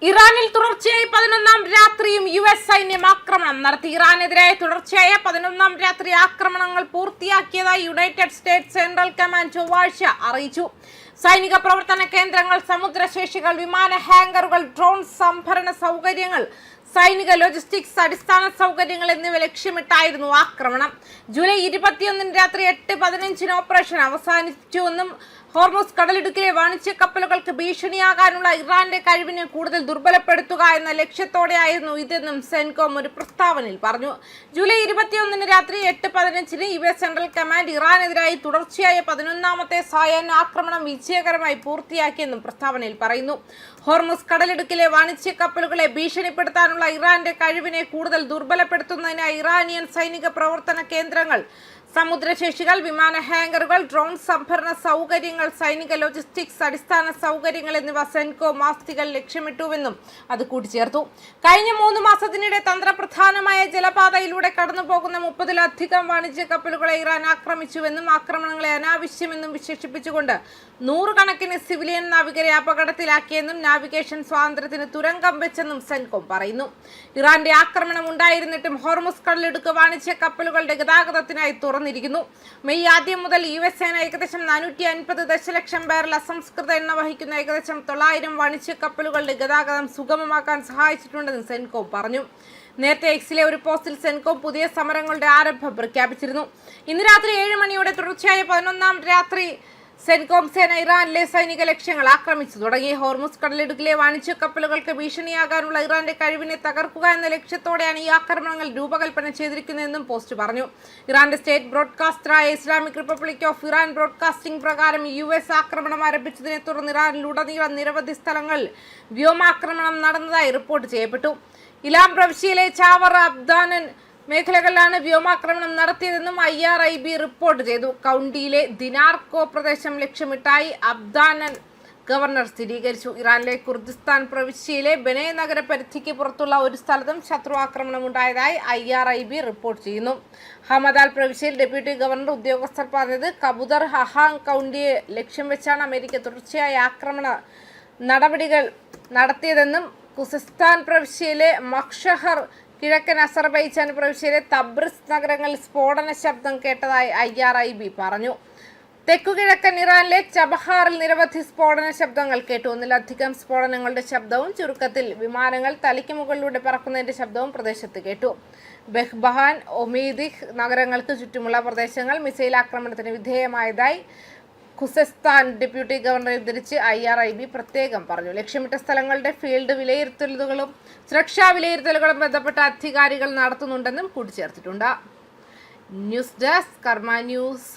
ഇറാനിൽ തുടർച്ചയായി 11-ാം രാത്രിയും US സൈന്യം ആക്രമണം നടത്തി. ഇറാനെതിരായ തുടർച്ചയായ 11-ാം രാത്രി ആക്രമണങ്ങൾ പൂർത്തിയാക്കിയതായി യുണൈറ്റഡ് സ്റ്റേറ്റ്സ് സെൻട്രൽ കമാൻഡ് ചൊവ്വാഴ്ച അറിയിച്ചു. സൈനിക പ്രവർത്തന കേന്ദ്രങ്ങൾ, സമുദ്രശേഷികൾ, വിമാന ഹാംഗറുകൾ, ഡ്രോൺ സംഭരണ സൗകര്യങ്ങൾ, സൈനിക ലോജിസ്റ്റിക്സ് അടിസ്ഥാന സൗകര്യങ്ങൾ എന്നിവ ലക്ഷ്യമിട്ടായിരുന്നു ആക്രമണം. ജൂലൈ 21 രാത്രി 8:15 ഓപ്പറേഷൻ അവസാനിച്ചുവെന്നും ഹോർമുസ് കടലിടുക്കിലെ വാണിജ്യ കപ്പലുകൾക്ക് ഭീഷണിയാകാനുള്ള ഇറാന്റെ കഴിവിനെ കൂടുതൽ ദുർബലപ്പെടുത്തുക എന്ന ലക്ഷ്യത്തോടെയായിരുന്നു ഇതെന്നും സെൻകോം ഒരു പ്രസ്താവനയിൽ പറഞ്ഞു. ജൂലൈ 21 രാത്രി 8:15 US സെൻട്രൽ കമാൻഡ് ഇറാനെതിരായി തുടർച്ചയായ 11-ാമത്തെ സായാഹ്ന ആക്രമണം വിജയകരമായി പൂർത്തിയാക്കിയെന്നും പ്രസ്താവനയിൽ പറയുന്നു. ഹോർമുസ് കടലിടുക്കിലെ വാണിജ്യ കപ്പലുകളെ ഭീഷണിപ്പെടുത്താനുള്ള ഇറാന്റെ കഴിവിനെ കൂടുതൽ ദുർബലപ്പെടുത്തുന്നതിനായി ഇറാനിയൻ സൈനിക പ്രവർത്തന കേന്ദ്രങ്ങൾ, സമുദ്രശേഷികൾ, വിമാന ഹാംഗറുകൾ, ഡ്രോൺ സംഭരണ സൗകര്യങ്ങൾ, സൈനിക ലോജിസ്റ്റിക്സ് അടിസ്ഥാന സൗകര്യങ്ങൾ എന്നിവ സെൻകോം മാസ്തികൾ ലക്ഷ്യമിട്ടുവെന്നും അത് കൂട്ടിച്ചേർത്തു. കഴിഞ്ഞ 3 മാസത്തിനിടെ തന്ത്രപ്രധാനമായ ജലപാതയിലൂടെ കടന്നുപോകുന്ന 30-ലധികം വാണിജ്യ കപ്പലുകളെ ഇറാൻ ആക്രമിച്ചുവെന്നും ആക്രമണങ്ങളെ അനാവശ്യമെന്നും വിശേഷിപ്പിച്ചുകൊണ്ട് 100 കണക്കിന് സിവിലിയൻ നാവികരെ അപകടത്തിലാക്കിയെന്നും നാവിഗേഷൻ സ്വാതന്ത്ര്യത്തിന് തുരങ്കം വെച്ചെന്നും സെൻകോം പറയുന്നു. ഇറാന്റെ ആക്രമണം ഉണ്ടായിരുന്നിട്ടും ഹോർമുസ് കടലിടുക്ക് വാണിജ്യ കപ്പലുകളുടെ ഗതാഗതത്തിനായി തുറന്നിരിക്കുന്നു. മെയ് ആദ്യം മുതൽ US സേന ഏകദേശം 450 ദശലക്ഷം ബാരൽ അസംസ്കൃത എണ്ണ വഹിക്കുന്ന ഏകദേശം 900 വാണിജ്യ കപ്പലുകളുടെ ഗതാഗതം സുഗമമാക്കാൻ സഹായിച്ചിട്ടുണ്ടെന്ന് സെൻകോം പറഞ്ഞു. നേരത്തെ എക്സിലെ ഒരു പോസ്റ്റിൽ സെൻകോം പുതിയ സമരങ്ങളുടെ ആരംഭം പ്രഖ്യാപിച്ചിരുന്നു. ഇന്ന് രാത്രി 7 മണിയോടെ തുടർച്ചയായ 11-ാം രാത്രി സെൻകോം സേന ഇറാനിലെ സൈനിക ലക്ഷ്യങ്ങൾ ആക്രമിച്ചു തുടങ്ങി. ഹോർമുസ് കടലിടുക്കിലെ വാണിജ്യ കപ്പലുകൾക്ക് ഭീഷണിയാകാനുള്ള ഇറാന്റെ കഴിവിനെ തകർക്കുക എന്ന ലക്ഷ്യത്തോടെയാണ് ഈ ആക്രമണങ്ങൾ രൂപകൽപ്പന ചെയ്തിരിക്കുന്നതെന്നും പോസ്റ്റ് പറഞ്ഞു. ഇറാന്റെ സ്റ്റേറ്റ് ബ്രോഡ്കാസ്റ്ററായ Islamic Republic of Iran broadcasting പ്രകാരം US ആക്രമണം ആരംഭിച്ചതിനെ തുടർന്ന് ഇറാനിലുടനീളം നിരവധി സ്ഥലങ്ങളിൽ വ്യോമാക്രമണം നടന്നതായി റിപ്പോർട്ട് ചെയ്യപ്പെട്ടു. ഇലാം പ്രവിശ്യയിലെ ചാവർ, അബ്ദാനൻ മേഖലകളിലാണ് വ്യോമാക്രമണം നടത്തിയതെന്നും IRIB റിപ്പോർട്ട് ചെയ്തു. കൗണ്ടിയിലെ ദിനാർകോ പ്രദേശം ലക്ഷ്യമിട്ടായി അബ്ദാനൻ ഗവർണർ സ്ഥിരീകരിച്ചു. ഇറാനിലെ കുർദിസ്ഥാൻ പ്രവിശ്യയിലെ ബെനേ നഗര പരിധിക്ക് പുറത്തുള്ള ഒരു സ്ഥലത്തും ശത്രു ആക്രമണം ഉണ്ടായതായി IRIB റിപ്പോർട്ട് ചെയ്യുന്നു. ഹമദാൽ പ്രവിശ്യയിൽ ഡെപ്യൂട്ടി ഗവർണർ ഉദ്യോഗസ്ഥർ പറഞ്ഞത് കബുദർ ഹഹാങ് കൗണ്ടിയെ ലക്ഷ്യം വെച്ചാണ് അമേരിക്ക തുടർച്ചയായ ആക്രമണ നടപടികൾ നടത്തിയതെന്നും ഖുസിസ്ഥാൻ പ്രവിശ്യയിലെ മഖ്ഷഹർ, കിഴക്കൻ അസർബൈജാൻ പ്രവിശ്യയിലെ തബ്രിസ് നഗരങ്ങളിൽ സ്ഫോടന ശബ്ദം കേട്ടതായി IRIB പറഞ്ഞു. തെക്കുകിഴക്കൻ ഇറാനിലെ ചബഹാറിൽ നിരവധി സ്ഫോടന ശബ്ദങ്ങൾ കേട്ടു. 1-ലധികം സ്ഫോടനങ്ങളുടെ ശബ്ദവും ചുരുക്കത്തിൽ വിമാനങ്ങൾ തലയ്ക്ക് മുകളിലൂടെ പറക്കുന്നതിന്റെ ശബ്ദവും പ്രദേശത്ത് കേട്ടു. ബെഹ്ബഹാൻ, ഒമീദിഹ് നഗരങ്ങൾക്ക് ചുറ്റുമുള്ള പ്രദേശങ്ങൾ മിസൈൽ ആക്രമണത്തിന് വിധേയമായതായി ഖുസിസ്ഥാൻ ഡെപ്യൂട്ടി ഗവർണറെ ഉദ്ധരിച്ച് IRIB പ്രത്യേകം പറഞ്ഞു. ലക്ഷ്യമിട്ട സ്ഥലങ്ങളുടെ ഫീൽഡ് വിലയിരുത്തലുകളും സുരക്ഷാ വിലയിരുത്തലുകളും ബന്ധപ്പെട്ട അധികാരികൾ നടത്തുന്നുണ്ടെന്നും കൂട്ടിച്ചേർത്തിട്ടുണ്ട്. ന്യൂസ് ഡെസ്ക് കർമ്മ ന്യൂസ്.